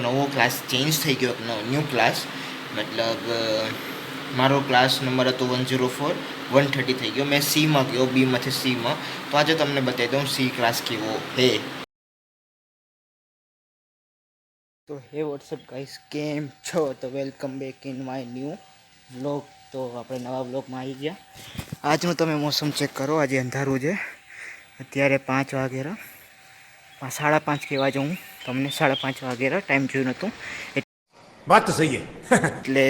નવો class change થઈ ગયો, ન્યૂ ક્લાસ, મતલબ મારો ક્લાસ નંબર હતો 104, 130 થઈ ગયો. મેં સીમાં ગયો, બીમાંથી સીમાં. તો આજે તમને બતાવી દઉં સી ક્લાસ કેવો હે. તો હે વોટ્સઅપ ગાઈસ, કેમ છો? તો welcome back in my new vlog. તો આપણે નવા વ્લોગમાં આવી ગયા. આજનું તમે મોસમ ચેક કરો. આજે અંધારું છે. અત્યારે 5 વાગેરા, 5:30 કહેવા જાઉં તમને. 5:30 વાગેરા ટાઈમ જોયું નહોતું. વાત તો સહી હે. એટલે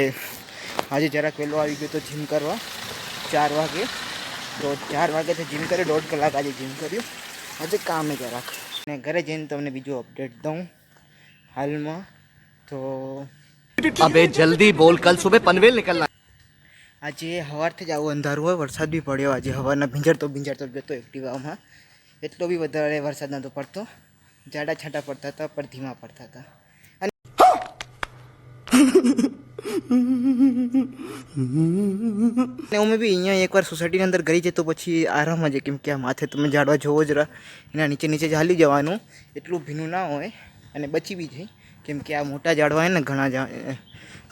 આજે જરાક વહેલો આવી ગયો તો જીમ કરવા 4 વાગે. તો 4 વાગ્યાથી જીમ કર્યું, 1.5 કલાક આજે જીમ કર્યું. આજે કામે જરાક, અને ઘરે જઈને તમને બીજું અપડેટ દઉં હાલમાં. તો अबे जल्दी बोल, कल सुबह पनवेल निकलना. આજે સવારથી જ આવું અંધારું હોય. વરસાદ બી પડ્યો આજે સવારના. ભીંજરતો ગયો એક્ટિવામાં. એટલો બી વધારે વરસાદ નહોતો પડતો. જાડા છાંટા પડતા હતા, પણ ધીમા પડતા હતા. અને અમે બી અહીંયા એકવાર સોસાયટીની અંદર ગઈ છે તો પછી આરામ જ, કેમ કે આ માથે તમે ઝાડવા જોવો જરા, એના નીચે નીચે જ હાલી જવાનું. એટલું ભીનું ના હોય અને બચી બી જાય, કેમ કે આ મોટા ઝાડવા હોય ને, ઘણા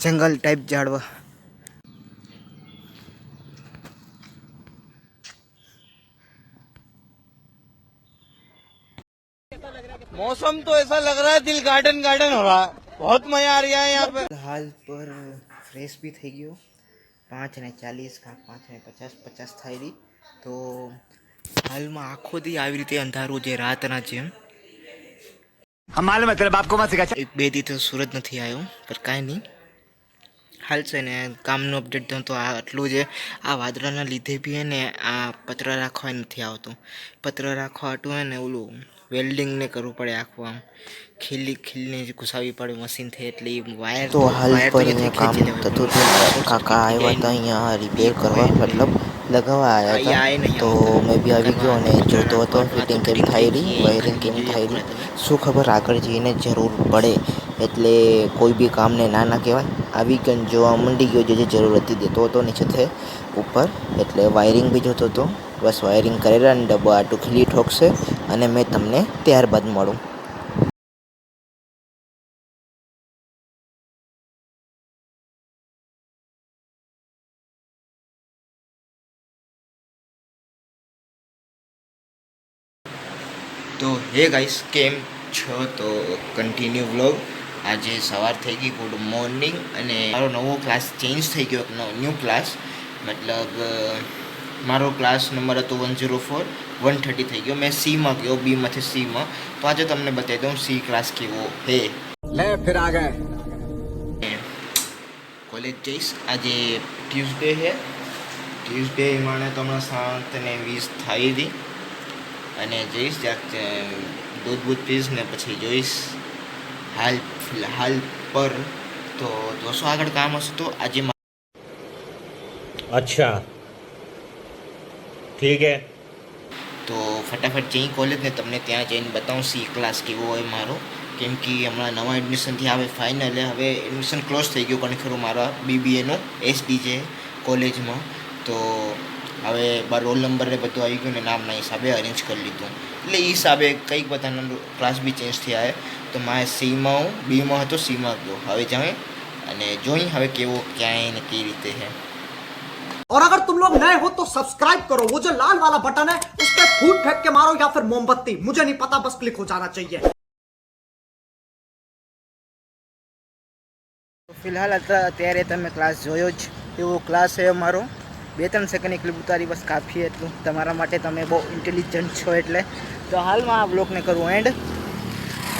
જંગલ ટાઈપ ઝાડવા. मौसम तो ऐसा लग रहा है दिल गार्डन गार्डन हो रहा है. बहुत मजा आ रहा है यहाँ पे. हाल पर फ्रेश भी થઈ ગયો. 5:40 કાં 5:50 થઈ રહી. તો હાલમાં આખો દી આવી રીતે અંધારું છે, રાતના જેમ. हमारे मतलब आपको मत सिखा. 1-2 દી તો સૂરજ નથી આવ્યો, પણ કાંઈ નહીં, હાલ છે ને. કામનું અપડેટ દઉં તો આ આટલું છે. આ વાદળાના લીધે બી હે ને આ પતરા રાખવા નથી આવતું. પતરા રાખવા હાટું હોય ને ઓલું વેલ્ડિંગ ને કરવું પડે. આખું આમ ખીલીને ઘુસાવી પડે મશીનથી. એટલે વાયર તો હાલ પર કામ થતું હતું. કાકા આવ્યા હતા અહીંયા રિપેર કરવા, મતલબ લગાવવા આવ્યા હતા. તો મેં બી આવી ગયો અને જોતો હતો ફિટિંગ કેમ થઈ રહી, વાયરિંગ કેમ થઈ રહી. શું ખબર આગળ જઈને જરૂર પડે, એટલે કોઈ બી કામને ના કહેવાય. આવી ગયો, જોવા મંડી ગયો, જે જરૂર હતી દેતો હતો નીચેથી ઉપર. એટલે વાયરિંગ બી જોતો હતો. બસ વાયરિંગ કરેલા અને ડબ્બા આટું ખીલી ઠોકશે અને મેં તમને ત્યારબાદ મળું. તો હે ગાઈસ, કેમ છો? તો કન્ટિન્યુ વ્લોગ. આજે સવાર થઈ ગઈ, ગુડ મોર્નિંગ. અને મારો નવો ક્લાસ ચેન્જ થઈ ગયો, ન્યૂ ક્લાસ, મતલબ મારો ક્લાસ નંબર હતો 104, 130 થઈ ગયો. મેં સીમાં ગયો, બીમાંથી સીમાં. તો આજે તમને બતાવી દઉં સી ક્લાસ કેવો હે. ले फिर आ गए. કોલેજ જઈશ. આજે ટ્યુઝડે છે. ટ્યુઝડે માણે તો હમણાં 7:20 થઈ હતી. અને જઈશ જ્યાંક દૂધ પીશ ને પછી જોઈશ. હાલ પર તો જોશો આગળ કામ હશે તો. આજે अच्छा ठीक है. તો ફટાફટ જઈ કોલેજને તમને ત્યાં જઈને બતાવું સી ક્લાસ કેવો હોય મારો. કેમ કે હમણાં નવા એડમિશનથી આવે ફાઇનલ. હવે એડમિશન ક્લોઝ થઈ ગયું પણ ખરું મારા BBAનું SDJ કોલેજમાં. તો હવે રોલ નંબર ને બધું આવી ગયું ને નામના હિસાબે અરેન્જ કરી લીધું. એટલે એ હિસાબે કંઈક બધાના ક્લાસ બી ચેન્જ થયા છે. તો મારે સીમાં હું, બીમાં હતો, સીમાં ગયો. હવે જાઉં અને જોઈ હવે કેવો ક્યાંય ને કઈ રીતે છે. और अगर तुम लोग नए हो तो सब्सक्राइब करो. वो जो लाल वाला बटन है उस पर फूट फेंक के मारो या फिर मोमबत्ती, मुझे नहीं पता, बस क्लिक हो जाना चाहिए. તો ફિલહાલ અત્યારે તમે ક્લાસ જોયો જ. એવો ક્લાસ છે અમારો. 2-3 સેકન્ડની ક્લિપ ઉતારી, બસ કાફી એટલું તમારા માટે. તમે બહુ ઇન્ટેલિજન્ટ છો એટલે. તો હાલમાં આ બ્લોગને કરું એન્ડ.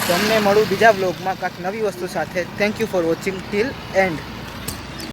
તમને મળું બીજા બ્લોગમાં કાંઈક નવી વસ્તુ સાથે. Thank you for watching till and.